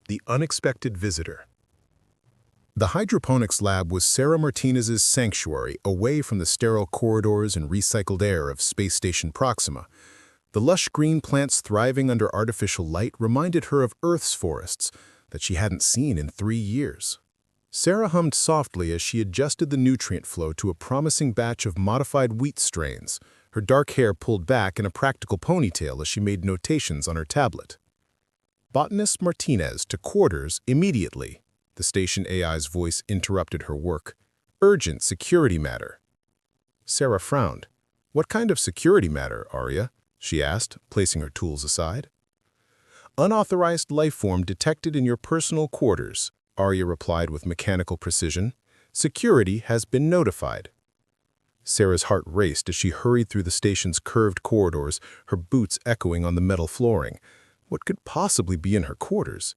The Unexpected Visitor. The hydroponics lab was Sarah Martinez's sanctuary away from the sterile corridors and recycled air of Space Station Proxima. The lush green plants thriving under artificial light reminded her of Earth's forests that she hadn't seen in 3 years. Sarah hummed softly as she adjusted the nutrient flow to a promising batch of modified wheat strains, her dark hair pulled back in a practical ponytail as she made notations on her tablet. Botanist Martinez to quarters immediately. The station AI's voice interrupted her work. Urgent security matter. Sarah frowned. What kind of security matter, Arya? She asked, placing her tools aside. Unauthorized life form detected in your personal quarters, Arya replied with mechanical precision. Security has been notified. Sarah's heart raced as she hurried through the station's curved corridors, her boots echoing on the metal flooring. What could possibly be in her quarters?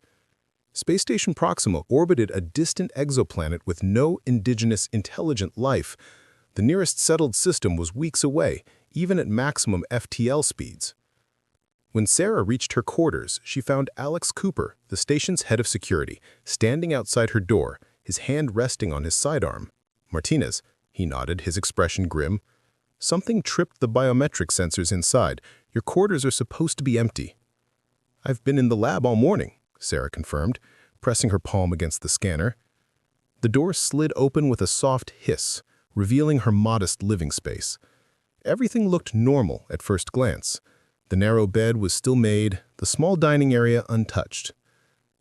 Space Station Proxima orbited a distant exoplanet with no indigenous intelligent life. The nearest settled system was weeks away, even at maximum FTL speeds. When Sarah reached her quarters, she found Alex Cooper, the station's head of security, standing outside her door, his hand resting on his sidearm. Martinez, he nodded, his expression grim. Something tripped the biometric sensors inside. Your quarters are supposed to be empty. I've been in the lab all morning, Sarah confirmed, pressing her palm against the scanner. The door slid open with a soft hiss, revealing her modest living space. Everything looked normal at first glance. The narrow bed was still made, the small dining area untouched.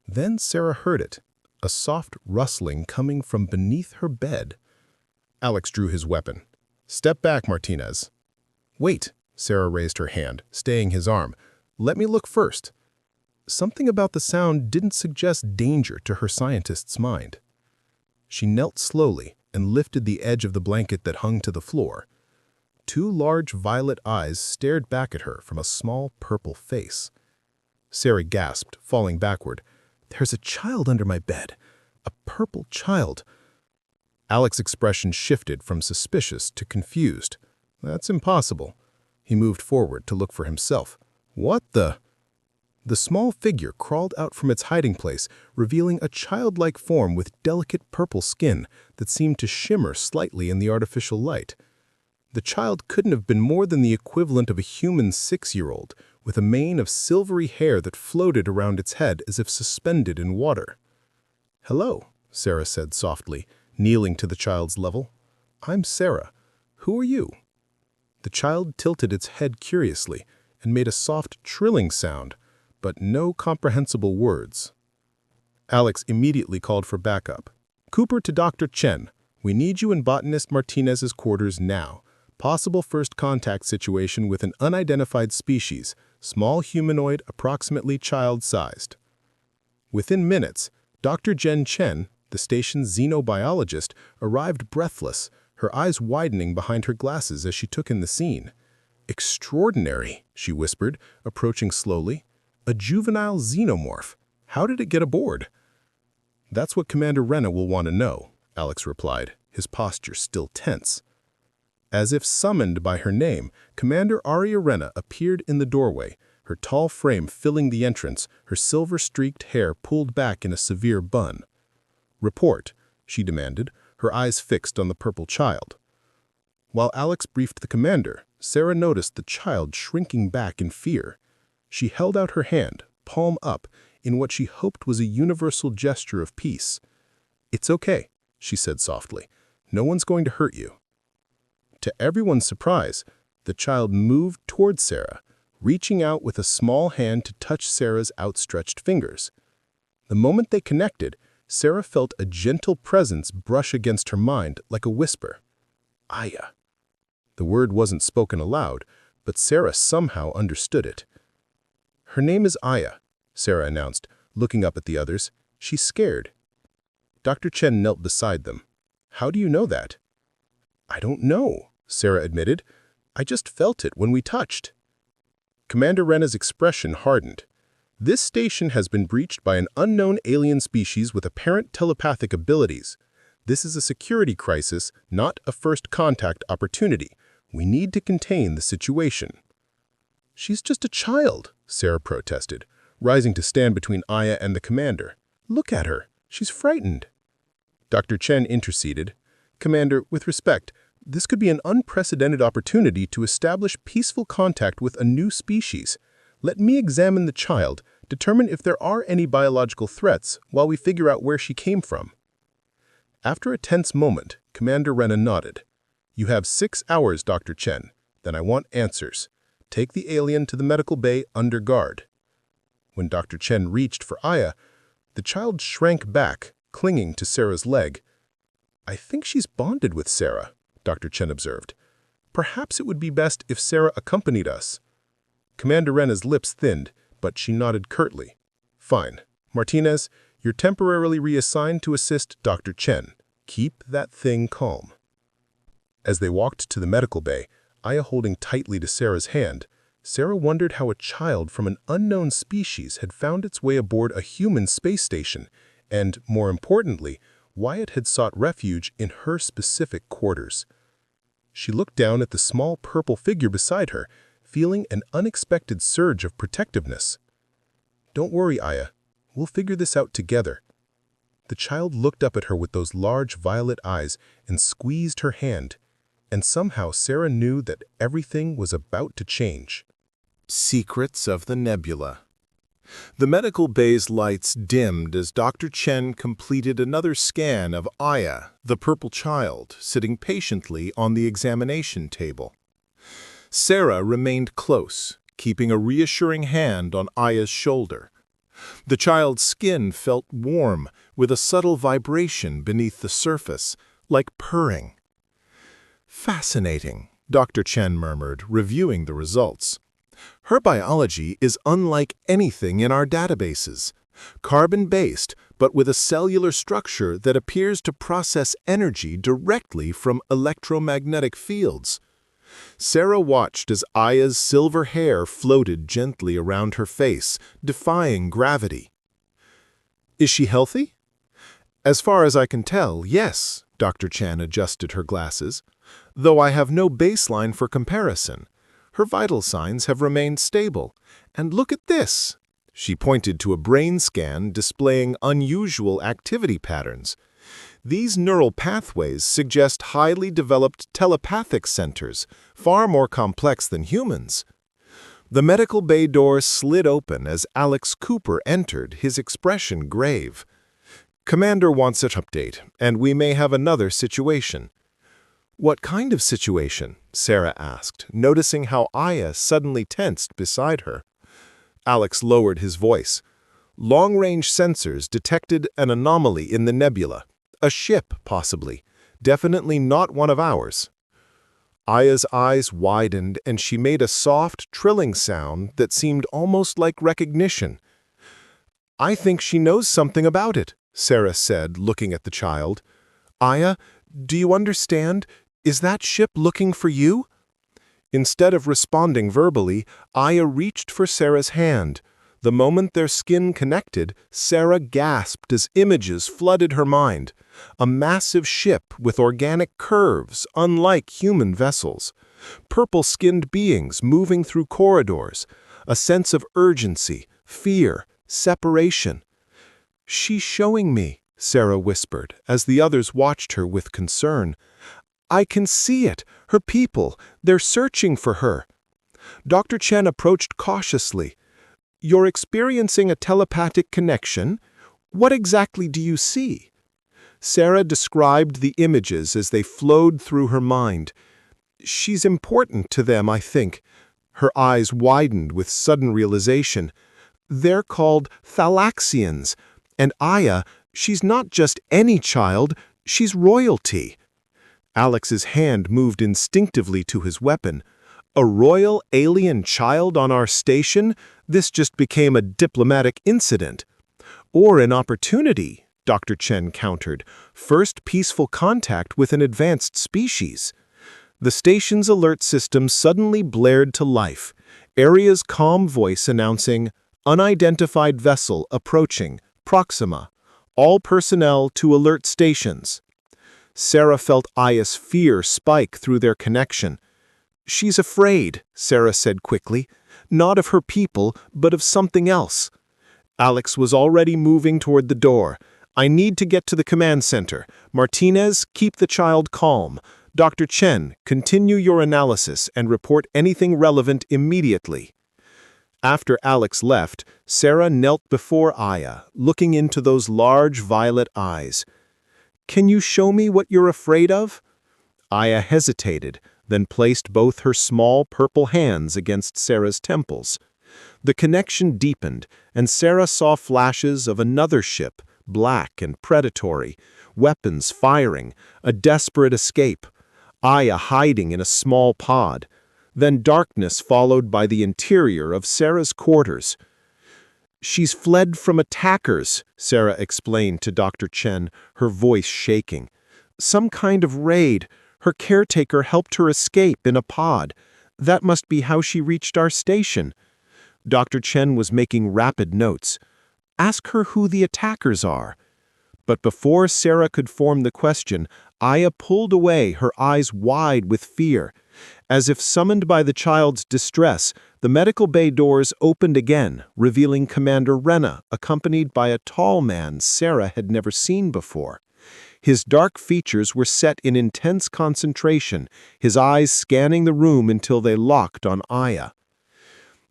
Then Sarah heard it, a soft rustling coming from beneath her bed. Alex drew his weapon. Step back, Martinez. Wait, Sarah raised her hand, staying his arm. Let me look first. Something about the sound didn't suggest danger to her scientist's mind. She knelt slowly and lifted the edge of the blanket that hung to the floor. 2 large violet eyes stared back at her from a small purple face. Sarah gasped, falling backward. There's a child under my bed. A purple child. Alex's expression shifted from suspicious to confused. That's impossible. He moved forward to look for himself. What the? The small figure crawled out from its hiding place, revealing a childlike form with delicate purple skin that seemed to shimmer slightly in the artificial light. The child couldn't have been more than the equivalent of a human 6-year-old, with a mane of silvery hair that floated around its head as if suspended in water. Hello, Sarah said softly, kneeling to the child's level. I'm Sarah. Who are you? The child tilted its head curiously and made a soft trilling sound, but no comprehensible words. Alex immediately called for backup. Cooper to Dr. Chen. We need you in Botanist Martinez's quarters now. Possible first contact situation with an unidentified species, small humanoid approximately child-sized. Within minutes, Dr. Jen Chen, the station's xenobiologist, arrived breathless, her eyes widening behind her glasses as she took in the scene. Extraordinary, she whispered, approaching slowly. A juvenile xenomorph. How did it get aboard? That's what Commander Renna will want to know, Alex replied, his posture still tense. As if summoned by her name, Commander Arya Renna appeared in the doorway, her tall frame filling the entrance, her silver-streaked hair pulled back in a severe bun. Report, she demanded, her eyes fixed on the purple child. While Alex briefed the commander, Sarah noticed the child shrinking back in fear. She held out her hand, palm up, in what she hoped was a universal gesture of peace. It's okay, she said softly. No one's going to hurt you. To everyone's surprise, the child moved toward Sarah, reaching out with a small hand to touch Sarah's outstretched fingers. The moment they connected, Sarah felt a gentle presence brush against her mind like a whisper. Aya. The word wasn't spoken aloud, but Sarah somehow understood it. Her name is Aya, Sarah announced, looking up at the others. She's scared. Dr. Chen knelt beside them. How do you know that? I don't know, Sarah admitted. I just felt it when we touched. Commander Renna's expression hardened. This station has been breached by an unknown alien species with apparent telepathic abilities. This is a security crisis, not a first contact opportunity. We need to contain the situation. She's just a child, Sarah protested, rising to stand between Aya and the commander. Look at her. She's frightened. Dr. Chen interceded. Commander, with respect, this could be an unprecedented opportunity to establish peaceful contact with a new species. Let me examine the child, determine if there are any biological threats while we figure out where she came from. After a tense moment, Commander Rena nodded. You have 6 hours, Dr. Chen. Then I want answers. Take the alien to the medical bay under guard. When Dr. Chen reached for Aya, the child shrank back, clinging to Sarah's leg. I think she's bonded with Sarah, Dr. Chen observed. Perhaps it would be best if Sarah accompanied us. Commander Rena's lips thinned, but she nodded curtly. Fine. Martinez, you're temporarily reassigned to assist Dr. Chen. Keep that thing calm. As they walked to the medical bay, Aya holding tightly to Sarah's hand, Sarah wondered how a child from an unknown species had found its way aboard a human space station, and, more importantly, why it had sought refuge in her specific quarters. She looked down at the small purple figure beside her, feeling an unexpected surge of protectiveness. Don't worry, Aya. We'll figure this out together. The child looked up at her with those large violet eyes and squeezed her hand, and somehow Sarah knew that everything was about to change. Secrets of the Nebula. The medical bay's lights dimmed as Dr. Chen completed another scan of Aya, the purple child, sitting patiently on the examination table. Sarah remained close, keeping a reassuring hand on Aya's shoulder. The child's skin felt warm, with a subtle vibration beneath the surface, like purring. Fascinating, Dr. Chen murmured, reviewing the results. Her biology is unlike anything in our databases. Carbon-based, but with a cellular structure that appears to process energy directly from electromagnetic fields. Sarah watched as Aya's silver hair floated gently around her face, defying gravity. Is she healthy? As far as I can tell, yes, Dr. Chen adjusted her glasses. Though I have no baseline for comparison. Her vital signs have remained stable. And look at this! She pointed to a brain scan displaying unusual activity patterns. These neural pathways suggest highly developed telepathic centers, far more complex than humans. The medical bay door slid open as Alex Cooper entered, his expression grave. Commander wants an update, and we may have another situation. What kind of situation? Sarah asked, noticing how Aya suddenly tensed beside her. Alex lowered his voice. Long-range sensors detected an anomaly in the nebula. A ship, possibly. Definitely not one of ours. Aya's eyes widened, and she made a soft, trilling sound that seemed almost like recognition. I think she knows something about it, Sarah said, looking at the child. Aya, do you understand? Is that ship looking for you? Instead of responding verbally, Aya reached for Sarah's hand. The moment their skin connected, Sarah gasped as images flooded her mind. A massive ship with organic curves, unlike human vessels. Purple-skinned beings moving through corridors. A sense of urgency, fear, separation. She's showing me, Sarah whispered, as the others watched her with concern. I can see it. Her people. They're searching for her. Dr. Chen approached cautiously. You're experiencing a telepathic connection? What exactly do you see? Sarah described the images as they flowed through her mind. She's important to them, I think. Her eyes widened with sudden realization. They're called Thalaxians. And Aya, she's not just any child, she's royalty. Alex's hand moved instinctively to his weapon. A royal alien child on our station? This just became a diplomatic incident. Or an opportunity, Dr. Chen countered. First peaceful contact with an advanced species. The station's alert system suddenly blared to life. Aria's calm voice announcing, unidentified vessel approaching, Proxima. All personnel to alert stations. Sarah felt Aya's fear spike through their connection. She's afraid, Sarah said quickly. Not of her people, but of something else. Alex was already moving toward the door. "I need to get to the command center. Martinez, keep the child calm. Dr. Chen, continue your analysis and report anything relevant immediately." After Alex left, Sarah knelt before Aya, looking into those large violet eyes. "Can you show me what you're afraid of?" Aya hesitated, then placed both her small purple hands against Sarah's temples. The connection deepened, and Sarah saw flashes of another ship, black and predatory, weapons firing, a desperate escape, Aya hiding in a small pod. Then darkness followed by the interior of Sarah's quarters. "She's fled from attackers," Sarah explained to Dr. Chen, her voice shaking. "Some kind of raid. Her caretaker helped her escape in a pod. That must be how she reached our station." Dr. Chen was making rapid notes. "Ask her who the attackers are." But before Sarah could form the question, Aya pulled away, her eyes wide with fear. As if summoned by the child's distress, the medical bay doors opened again, revealing Commander Rena, accompanied by a tall man Sarah had never seen before. His dark features were set in intense concentration, his eyes scanning the room until they locked on Aya.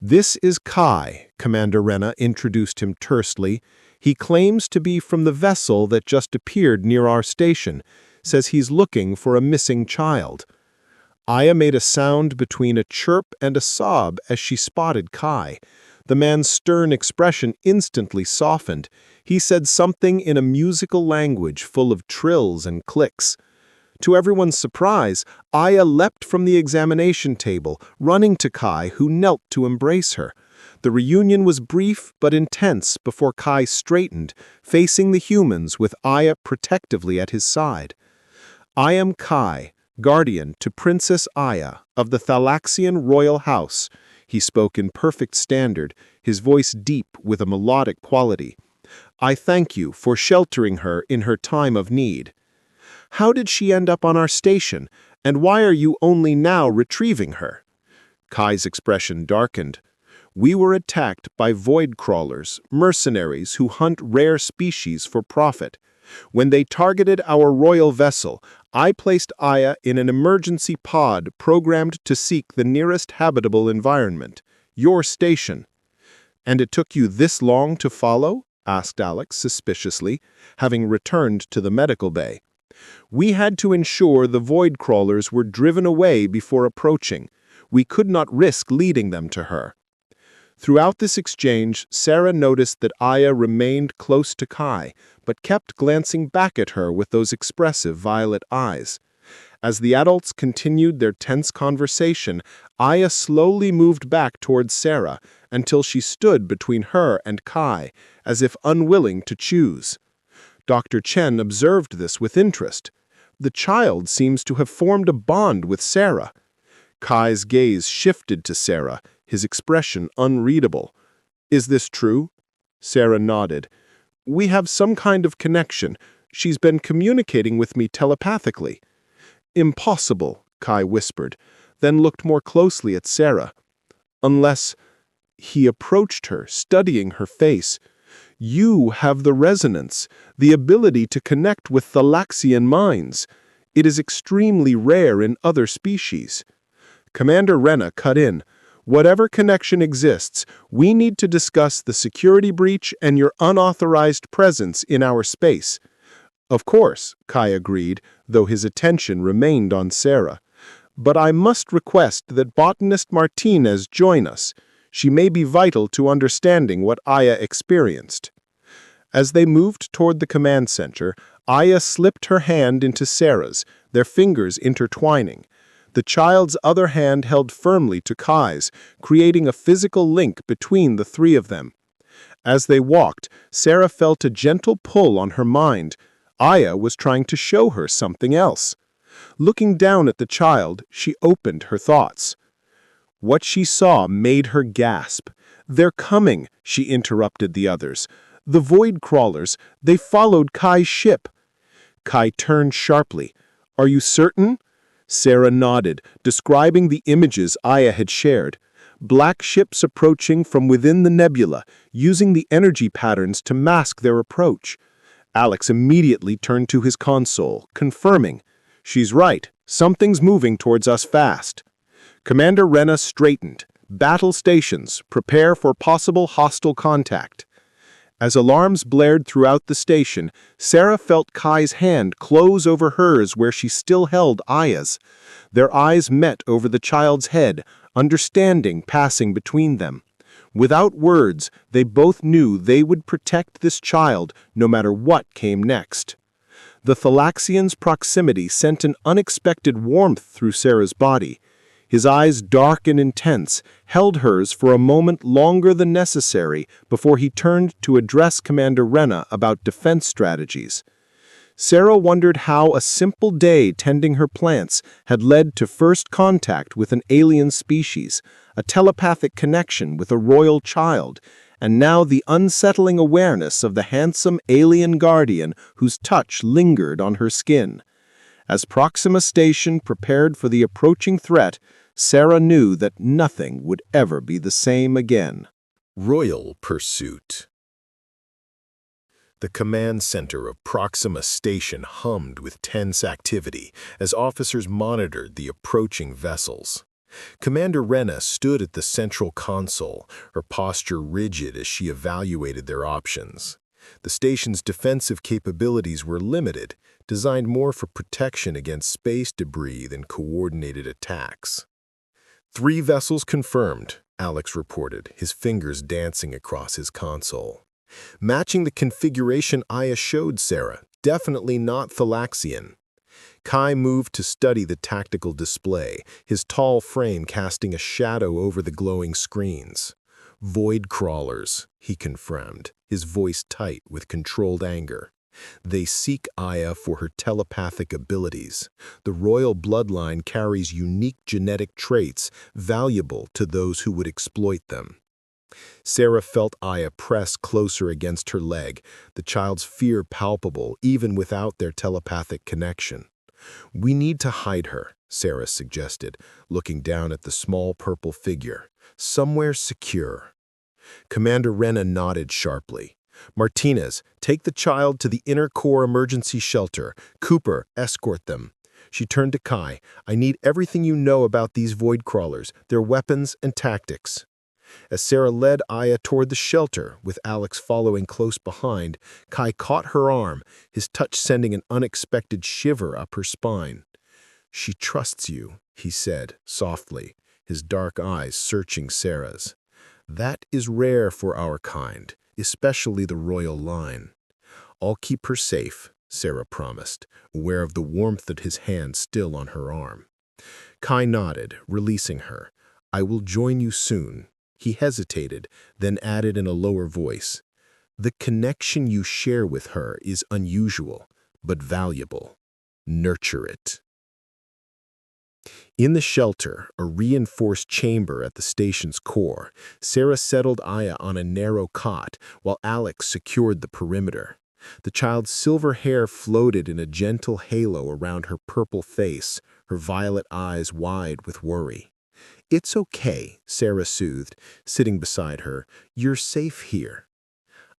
"This is Kai," Commander Rena introduced him tersely. "He claims to be from the vessel that just appeared near our station, says he's looking for a missing child." Aya made a sound between a chirp and a sob as she spotted Kai. The man's stern expression instantly softened. He said something in a musical language full of trills and clicks. To everyone's surprise, Aya leapt from the examination table, running to Kai, who knelt to embrace her. The reunion was brief but intense before Kai straightened, facing the humans with Aya protectively at his side. "I am Kai, guardian to Princess Aya of the Thalaxian royal house," he spoke in perfect standard, his voice deep with a melodic quality. "I thank you for sheltering her in her time of need." "How did she end up on our station, and why are you only now retrieving her?" Kai's expression darkened. "We were attacked by void crawlers, mercenaries who hunt rare species for profit. When they targeted our royal vessel, I placed Aya in an emergency pod programmed to seek the nearest habitable environment, your station." "And it took you this long to follow?" asked Alex suspiciously, having returned to the medical bay. "We had to ensure the void crawlers were driven away before approaching. We could not risk leading them to her." Throughout this exchange, Sarah noticed that Aya remained close to Kai, but kept glancing back at her with those expressive violet eyes. As the adults continued their tense conversation, Aya slowly moved back towards Sarah until she stood between her and Kai, as if unwilling to choose. Dr. Chen observed this with interest. The child seems to have formed a bond with Sarah. Kai's gaze shifted to Sarah, his expression unreadable. "Is this true?" Sarah nodded. "We have some kind of connection. She's been communicating with me telepathically." "Impossible," Kai whispered, then looked more closely at Sarah. "Unless—" He approached her, studying her face. "You have the resonance, the ability to connect with Thalaxian minds. It is extremely rare in other species." Commander Rena cut in. "Whatever connection exists, we need to discuss the security breach and your unauthorized presence in our space." "Of course," Kai agreed, though his attention remained on Sarah. "But I must request that botanist Martinez join us. She may be vital to understanding what Aya experienced." As they moved toward the command center, Aya slipped her hand into Sarah's, their fingers intertwining. The child's other hand held firmly to Kai's, creating a physical link between the three of them. As they walked, Sarah felt a gentle pull on her mind. Aya was trying to show her something else. Looking down at the child, she opened her thoughts. What she saw made her gasp. "They're coming," she interrupted the others. "The void crawlers, they followed Kai's ship." Kai turned sharply. "Are you certain?" Sarah nodded, describing the images Aya had shared. black ships approaching from within the nebula, using the energy patterns to mask their approach. Alex immediately turned to his console, confirming, "She's right. Something's moving towards us fast." Commander Rena straightened. "Battle stations, prepare for possible hostile contact." As alarms blared throughout the station, Sarah felt Kai's hand close over hers where she still held Aya's. Their eyes met over the child's head, understanding passing between them. Without words, they both knew they would protect this child no matter what came next. The Thalaxian's proximity sent an unexpected warmth through Sarah's body. His eyes, dark and intense, held hers for a moment longer than necessary before he turned to address Commander Rena about defense strategies. Sarah wondered how a simple day tending her plants had led to first contact with an alien species, a telepathic connection with a royal child, and now the unsettling awareness of the handsome alien guardian whose touch lingered on her skin. As Proxima Station prepared for the approaching threat, Sarah knew that nothing would ever be the same again. Royal Pursuit. The command center of Proxima Station hummed with tense activity as officers monitored the approaching vessels. Commander Rena stood at the central console, her posture rigid as she evaluated their options. The station's defensive capabilities were limited, designed more for protection against space debris than coordinated attacks. 3 vessels confirmed, Alex reported, his fingers dancing across his console. Matching the configuration Aya showed Sarah, definitely not Thalaxian. Kai moved to study the tactical display, his tall frame casting a shadow over the glowing screens. "Void crawlers," he confirmed, his voice tight with controlled anger. "They seek Aya for her telepathic abilities. The royal bloodline carries unique genetic traits valuable to those who would exploit them." Sarah felt Aya press closer against her leg, the child's fear palpable even without their telepathic connection. "We need to hide her," Sarah suggested, looking down at the small purple figure. "Somewhere secure." Commander Rena nodded sharply. "Martinez, take the child to the inner core emergency shelter. Cooper, escort them." She turned to Kai. "I need everything you know about these void crawlers, their weapons and tactics." As Sarah led Aya toward the shelter, with Alex following close behind, Kai caught her arm, his touch sending an unexpected shiver up her spine. "She trusts you," he said, softly, his dark eyes searching Sarah's. "That is rare for our kind, especially the royal line." "I'll keep her safe," Sarah promised, aware of the warmth of his hand still on her arm. Kai nodded, releasing her. "I will join you soon." He hesitated, then added in a lower voice, "The connection you share with her is unusual, but valuable. Nurture it." In the shelter, a reinforced chamber at the station's core, Sarah settled Aya on a narrow cot while Alex secured the perimeter. The child's silver hair floated in a gentle halo around her purple face, her violet eyes wide with worry. "It's okay," Sarah soothed, sitting beside her. "You're safe here."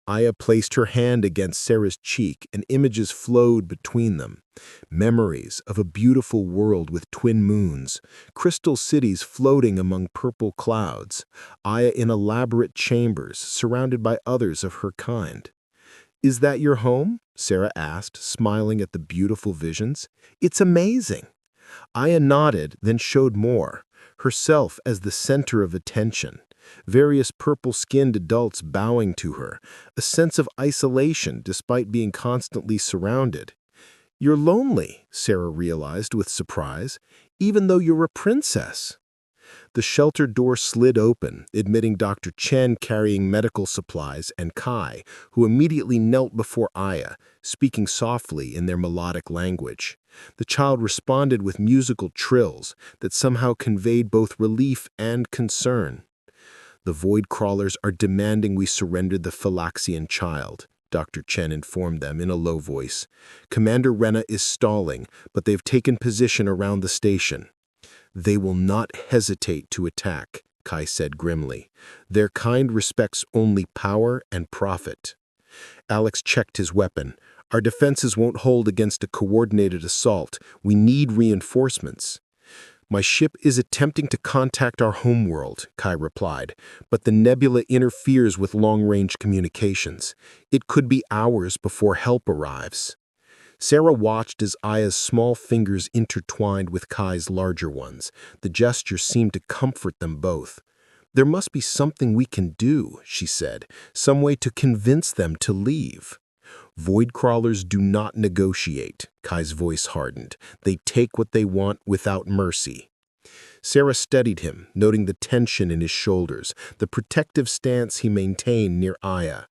Aya placed her hand against Sarah's cheek, and images flowed between them. Memories of a beautiful world with twin moons, crystal cities floating among purple clouds, Aya in elaborate chambers surrounded by others of her kind. "Is that your home?" Sarah asked, smiling at the beautiful visions. "It's amazing." Aya nodded, then showed more, herself as the center of attention. Various purple-skinned adults bowing to her, a sense of isolation despite being constantly surrounded. "You're lonely," Sarah realized with surprise, "even though you're a princess." The shelter door slid open, admitting Dr. Chen carrying medical supplies and Kai, who immediately knelt before Aya, speaking softly in their melodic language. The child responded with musical trills that somehow conveyed both relief and concern. "The void crawlers are demanding we surrender the Thalaxian child," Dr. Chen informed them in a low voice. "Commander Rena is stalling, but they've taken position around the station. They will not hesitate to attack." Kai said grimly. Their kind respects only power and profit. Alex checked his weapon. Our defenses won't hold against a coordinated assault. We need reinforcements. My ship is attempting to contact our homeworld, Kai replied, but the nebula interferes with long-range communications. It could be hours before help arrives. Sarah watched as Aya's small fingers intertwined with Kai's larger ones. The gesture seemed to comfort them both. There must be something we can do, she said, some way to convince them to leave. Void crawlers do not negotiate, Kai's voice hardened. They take what they want without mercy. Sarah studied him, noting the tension in his shoulders, the protective stance he maintained near Aya.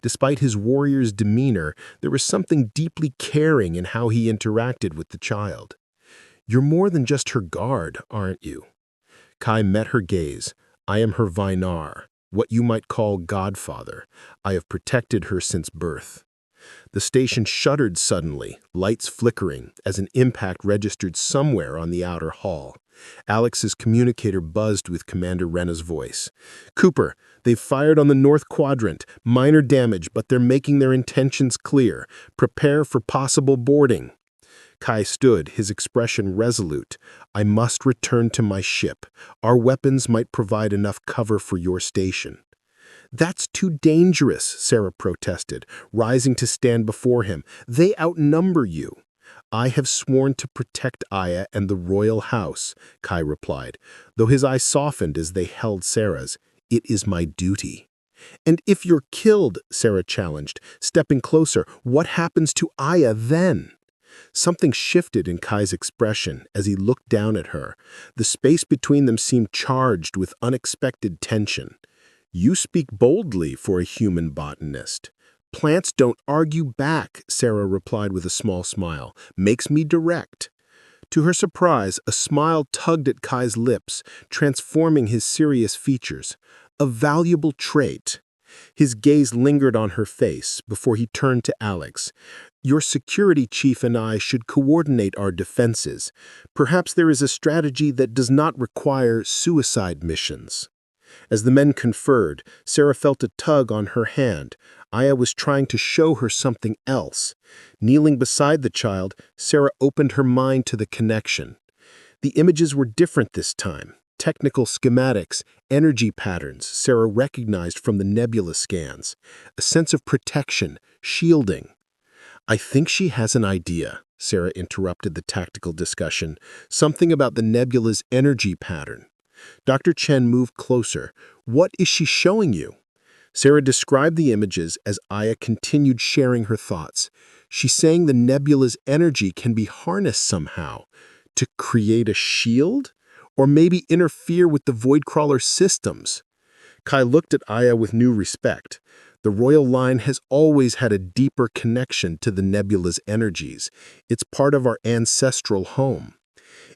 Despite his warrior's demeanor, there was something deeply caring in how he interacted with the child. You're more than just her guard, aren't you? Kai met her gaze. I am her Vinar, what you might call godfather. I have protected her since birth. The station shuddered suddenly, lights flickering, as an impact registered somewhere on the outer hall. Alex's communicator buzzed with Commander Rena's voice. Cooper, they've fired on the North Quadrant. Minor damage, but they're making their intentions clear. Prepare for possible boarding. Kai stood, his expression resolute. I must return to my ship. Our weapons might provide enough cover for your station. That's too dangerous, Sarah protested, rising to stand before him. They outnumber you. I have sworn to protect Aya and the royal house, Kai replied, though his eyes softened as they held Sarah's. It is my duty. And if you're killed, Sarah challenged, stepping closer, what happens to Aya then? Something shifted in Kai's expression as he looked down at her. The space between them seemed charged with unexpected tension. You speak boldly for a human botanist. Plants don't argue back, Sarah replied with a small smile. Makes me direct. To her surprise, a smile tugged at Kai's lips, transforming his serious features. A valuable trait. His gaze lingered on her face before he turned to Alex. Your security chief and I should coordinate our defenses. Perhaps there is a strategy that does not require suicide missions. As the men conferred, Sarah felt a tug on her hand. Aya was trying to show her something else. Kneeling beside the child, Sarah opened her mind to the connection. The images were different this time. Technical schematics, energy patterns Sarah recognized from the nebula scans. A sense of protection, shielding. I think she has an idea, Sarah interrupted the tactical discussion. Something about the nebula's energy pattern. Dr. Chen moved closer. What is she showing you? Sarah described the images as Aya continued sharing her thoughts. She's saying the nebula's energy can be harnessed somehow. To create a shield? Or maybe interfere with the Voidcrawler systems? Kai looked at Aya with new respect. The royal line has always had a deeper connection to the nebula's energies. It's part of our ancestral home.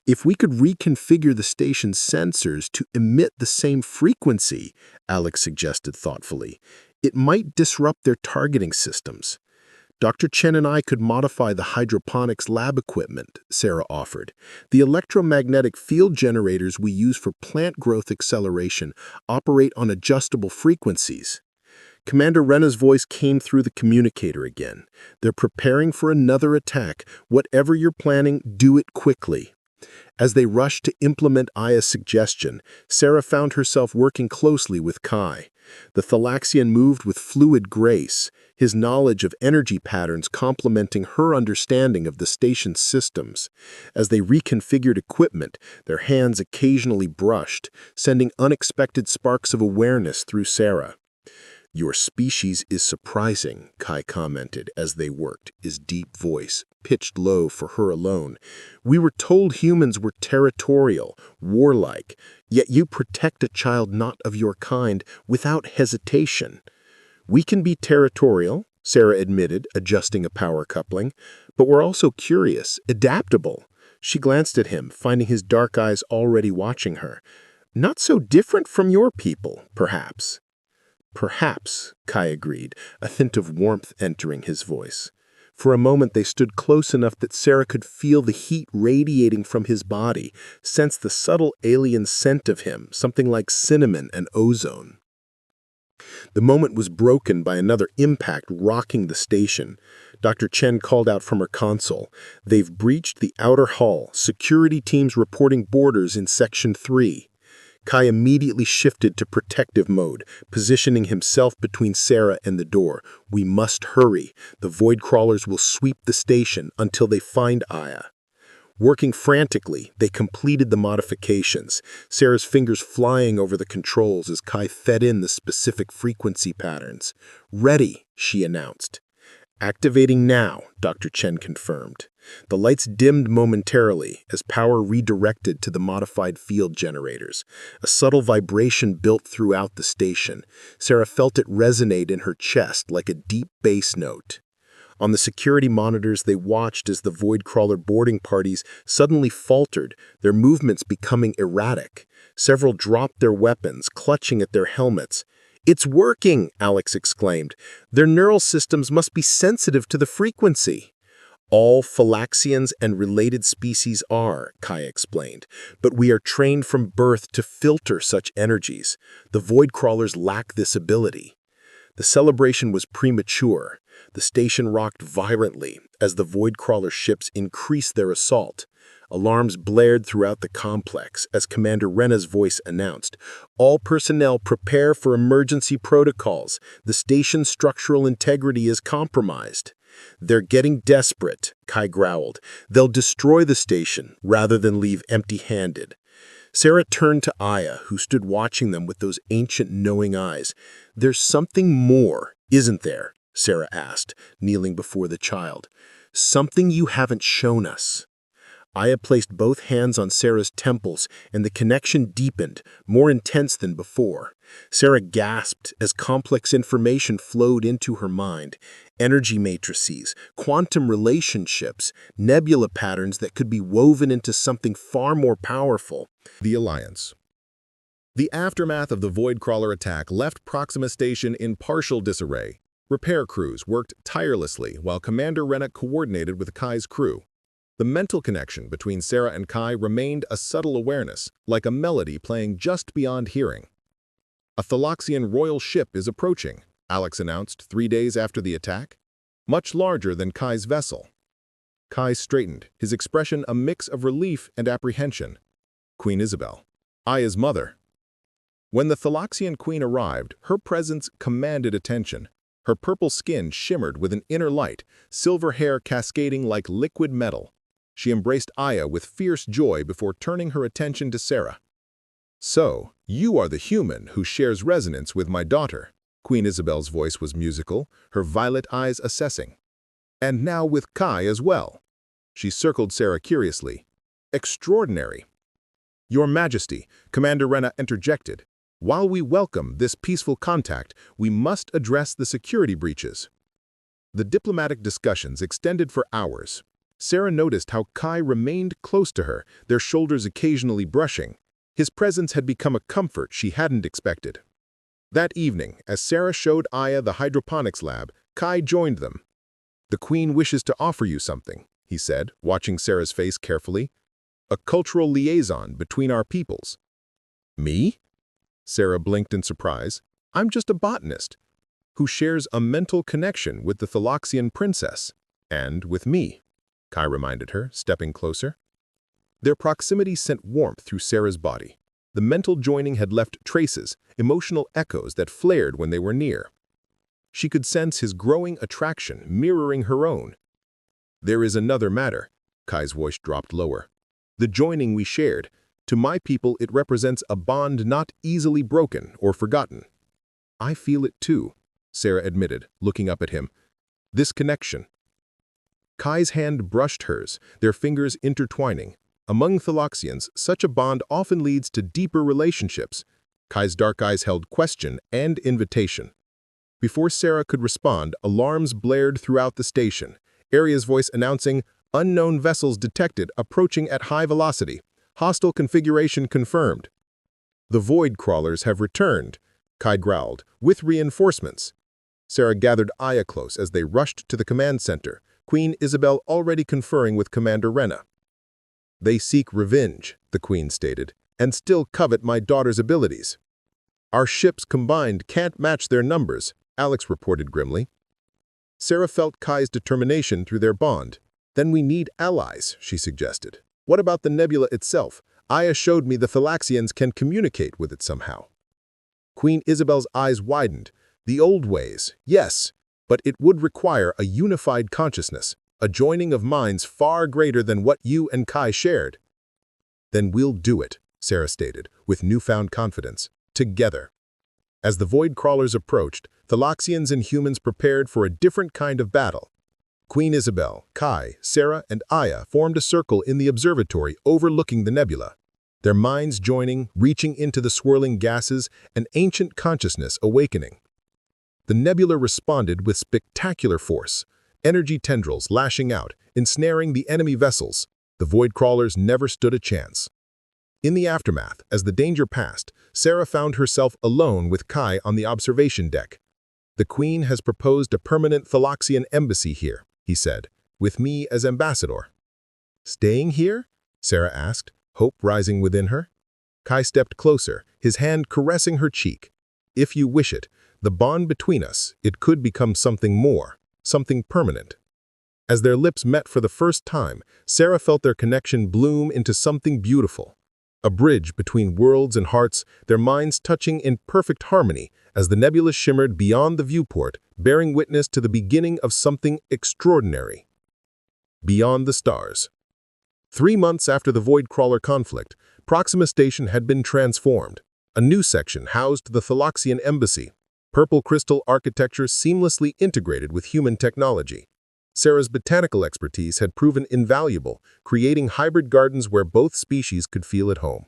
If we could reconfigure the station's sensors to emit the same frequency, Alex suggested thoughtfully, it might disrupt their targeting systems. Dr. Chen and I could modify the hydroponics lab equipment, Sarah offered. The electromagnetic field generators we use for plant growth acceleration operate on adjustable frequencies. Commander Rena's voice came through the communicator again. They're preparing for another attack. Whatever you're planning, do it quickly. As they rushed to implement Aya's suggestion, Sarah found herself working closely with Kai. The Thalaxian moved with fluid grace, his knowledge of energy patterns complementing her understanding of the station's systems. As they reconfigured equipment, their hands occasionally brushed, sending unexpected sparks of awareness through Sarah. Your species is surprising, Kai commented as they worked, his deep voice pitched low for her alone. We were told humans were territorial, warlike, yet you protect a child not of your kind without hesitation. We can be territorial, Sarah admitted, adjusting a power coupling, but we're also curious, adaptable. She glanced at him, finding his dark eyes already watching her. Not so different from your people, perhaps. Perhaps, Kai agreed, a hint of warmth entering his voice. For a moment they stood close enough that Sarah could feel the heat radiating from his body, sense the subtle alien scent of him, something like cinnamon and ozone. The moment was broken by another impact rocking the station. Dr. Chen called out from her console. "They've breached the outer hull. Security teams reporting boarders in Section 3. Kai immediately shifted to protective mode, positioning himself between Sarah and the door. "We must hurry. The void crawlers will sweep the station until they find Aya." Working frantically, they completed the modifications, Sarah's fingers flying over the controls as Kai fed in the specific frequency patterns. "Ready," she announced. "Activating now," Dr. Chen confirmed. The lights dimmed momentarily as power redirected to the modified field generators. A subtle vibration built throughout the station. Sarah felt it resonate in her chest like a deep bass note. On the security monitors, they watched as the void crawler boarding parties suddenly faltered, their movements becoming erratic. Several dropped their weapons, clutching at their helmets. "It's working!" Alex exclaimed. "Their neural systems must be sensitive to the frequency." "All Phylaxians and related species are," Kai explained, "but we are trained from birth to filter such energies. The void crawlers lack this ability." The celebration was premature. The station rocked violently as the void crawler ships increased their assault. Alarms blared throughout the complex as Commander Rena's voice announced, "All personnel prepare for emergency protocols. The station's structural integrity is compromised." "They're getting desperate," Kai growled. "They'll destroy the station rather than leave empty-handed." Sarah turned to Aya, who stood watching them with those ancient knowing eyes. "There's something more, isn't there?" Sarah asked, kneeling before the child. "Something you haven't shown us." Aya placed both hands on Sarah's temples, and the connection deepened, more intense than before. Sarah gasped as complex information flowed into her mind. Energy matrices, quantum relationships, nebula patterns that could be woven into something far more powerful. The Alliance. The aftermath of the Void Crawler attack left Proxima Station in partial disarray. Repair crews worked tirelessly while Commander Rena coordinated with Kai's crew. The mental connection between Sarah and Kai remained a subtle awareness, like a melody playing just beyond hearing. "A Thalaxian royal ship is approaching," Alex announced 3 days after the attack. "Much larger than Kai's vessel." Kai straightened, his expression a mix of relief and apprehension. "Queen Isabel, Aya's mother." When the Thalaxian queen arrived, her presence commanded attention. Her purple skin shimmered with an inner light, silver hair cascading like liquid metal. She embraced Aya with fierce joy before turning her attention to Sarah. "So, you are the human who shares resonance with my daughter." Queen Isabel's voice was musical, her violet eyes assessing. "And now with Kai as well." She circled Sarah curiously. "Extraordinary." "Your Majesty," Commander Rena interjected. "While we welcome this peaceful contact, we must address the security breaches." The diplomatic discussions extended for hours. Sarah noticed how Kai remained close to her, their shoulders occasionally brushing. His presence had become a comfort she hadn't expected. That evening, as Sarah showed Aya the hydroponics lab, Kai joined them. "The Queen wishes to offer you something," he said, watching Sarah's face carefully. "A cultural liaison between our peoples." "Me?" Sarah blinked in surprise. "I'm just a botanist who shares a mental connection with the Thalaxian princess. And with me," Kai reminded her, stepping closer. Their proximity sent warmth through Sarah's body. The mental joining had left traces, emotional echoes that flared when they were near. She could sense his growing attraction mirroring her own. "There is another matter," Kai's voice dropped lower. "The joining we shared. To my people, it represents a bond not easily broken or forgotten." "I feel it too," Sarah admitted, looking up at him. "This connection." Kai's hand brushed hers, their fingers intertwining. Among Thalaxians, such a bond often leads to deeper relationships. Kai's dark eyes held question and invitation. Before Sarah could respond, alarms blared throughout the station. Aria's voice announcing, "Unknown vessels detected approaching at high velocity. Hostile configuration confirmed." "The void crawlers have returned," Kai growled, "with reinforcements." Sarah gathered Aya close as they rushed to the command center, Queen Isabel already conferring with Commander Rena. They seek revenge, the Queen stated, and still covet my daughter's abilities. Our ships combined can't match their numbers, Alex reported grimly. Sarah felt Kai's determination through their bond. Then we need allies, she suggested. What about the nebula itself? Aya showed me the Thalaxians can communicate with it somehow. Queen Isabel's eyes widened. The old ways, yes, but it would require a unified consciousness, a joining of minds far greater than what you and Kai shared. Then we'll do it, Sarah stated, with newfound confidence. Together. As the void crawlers approached, Thalaxians and humans prepared for a different kind of battle. Queen Isabel, Kai, Sarah, and Aya formed a circle in the observatory overlooking the nebula. Their minds joining, reaching into the swirling gases, an ancient consciousness awakening. The nebula responded with spectacular force, energy tendrils lashing out, ensnaring the enemy vessels. The void crawlers never stood a chance. In the aftermath, as the danger passed, Sarah found herself alone with Kai on the observation deck. The Queen has proposed a permanent Thalaxian embassy here, he said, with me as ambassador. Staying here? Sarah asked, hope rising within her. Kai stepped closer, his hand caressing her cheek. If you wish it, the bond between us, it could become something more, something permanent. As their lips met for the first time, Sarah felt their connection bloom into something beautiful. A bridge between worlds and hearts, their minds touching in perfect harmony as the nebula shimmered beyond the viewport, bearing witness to the beginning of something extraordinary. Beyond the stars. 3 months after the Void Crawler conflict, Proxima Station had been transformed. A new section housed the Thalaxian embassy, purple crystal architecture seamlessly integrated with human technology. Sarah's botanical expertise had proven invaluable, creating hybrid gardens where both species could feel at home.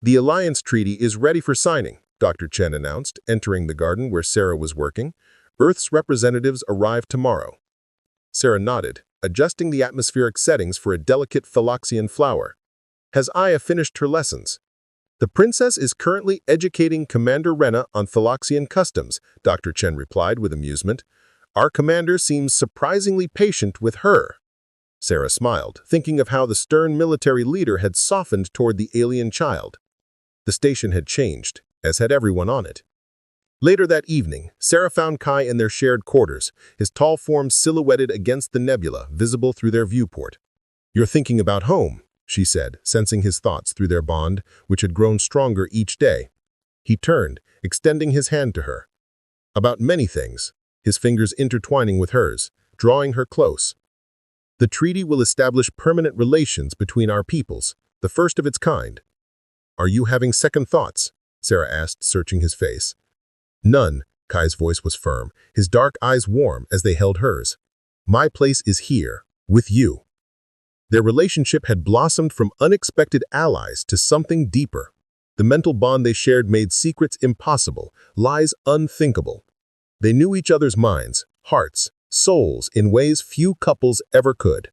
The Alliance Treaty is ready for signing, Dr. Chen announced, entering the garden where Sarah was working. Earth's representatives arrive tomorrow. Sarah nodded, adjusting the atmospheric settings for a delicate Thalaxian flower. Has Aya finished her lessons? The princess is currently educating Commander Rena on Thalaxian customs, Dr. Chen replied with amusement. Our commander seems surprisingly patient with her. Sarah smiled, thinking of how the stern military leader had softened toward the alien child. The station had changed, as had everyone on it. Later that evening, Sarah found Kai in their shared quarters, his tall form silhouetted against the nebula, visible through their viewport. You're thinking about home, she said, sensing his thoughts through their bond, which had grown stronger each day. He turned, extending his hand to her. About many things, his fingers intertwining with hers, drawing her close. The treaty will establish permanent relations between our peoples, the first of its kind. Are you having second thoughts? Sarah asked, searching his face. None, Kai's voice was firm, his dark eyes warm as they held hers. My place is here, with you. Their relationship had blossomed from unexpected allies to something deeper. The mental bond they shared made secrets impossible, lies unthinkable. They knew each other's minds, hearts, souls in ways few couples ever could.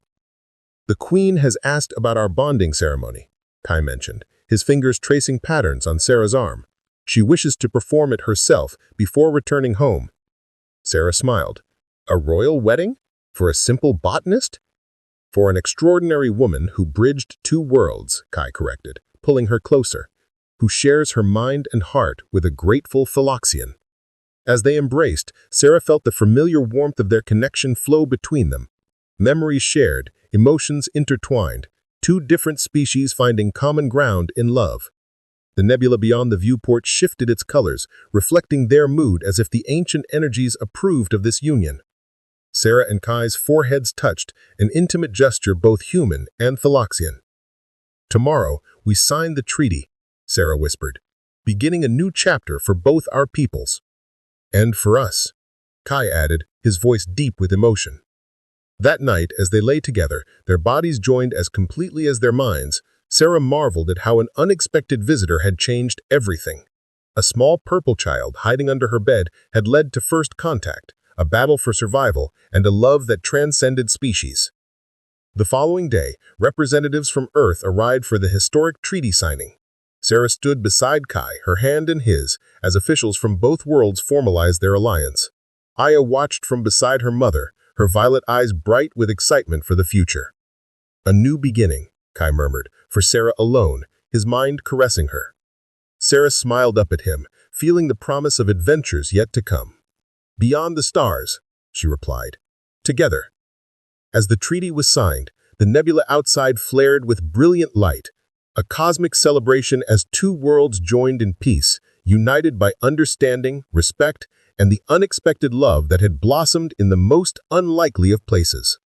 The Queen has asked about our bonding ceremony, Kai mentioned, his fingers tracing patterns on Sarah's arm. She wishes to perform it herself before returning home. Sarah smiled. A royal wedding? For a simple botanist? For an extraordinary woman who bridged 2 worlds, Kai corrected, pulling her closer, who shares her mind and heart with a grateful Thalaxian. As they embraced, Sarah felt the familiar warmth of their connection flow between them. Memories shared, emotions intertwined, 2 different species finding common ground in love. The nebula beyond the viewport shifted its colors, reflecting their mood as if the ancient energies approved of this union. Sarah and Kai's foreheads touched, an intimate gesture both human and Thalaxian. Tomorrow, we sign the treaty, Sarah whispered, beginning a new chapter for both our peoples. And for us, Kai added, his voice deep with emotion. That night, as they lay together, their bodies joined as completely as their minds, Sarah marveled at how an unexpected visitor had changed everything. A small purple child hiding under her bed had led to first contact, a battle for survival, and a love that transcended species. The following day, representatives from Earth arrived for the historic treaty signing. Sarah stood beside Kai, her hand in his, as officials from both worlds formalized their alliance. Aya watched from beside her mother, her violet eyes bright with excitement for the future. A new beginning, Kai murmured, for Sarah alone, his mind caressing her. Sarah smiled up at him, feeling the promise of adventures yet to come. Beyond the stars, she replied. Together. As the treaty was signed, the nebula outside flared with brilliant light, a cosmic celebration as two worlds joined in peace, united by understanding, respect, and the unexpected love that had blossomed in the most unlikely of places.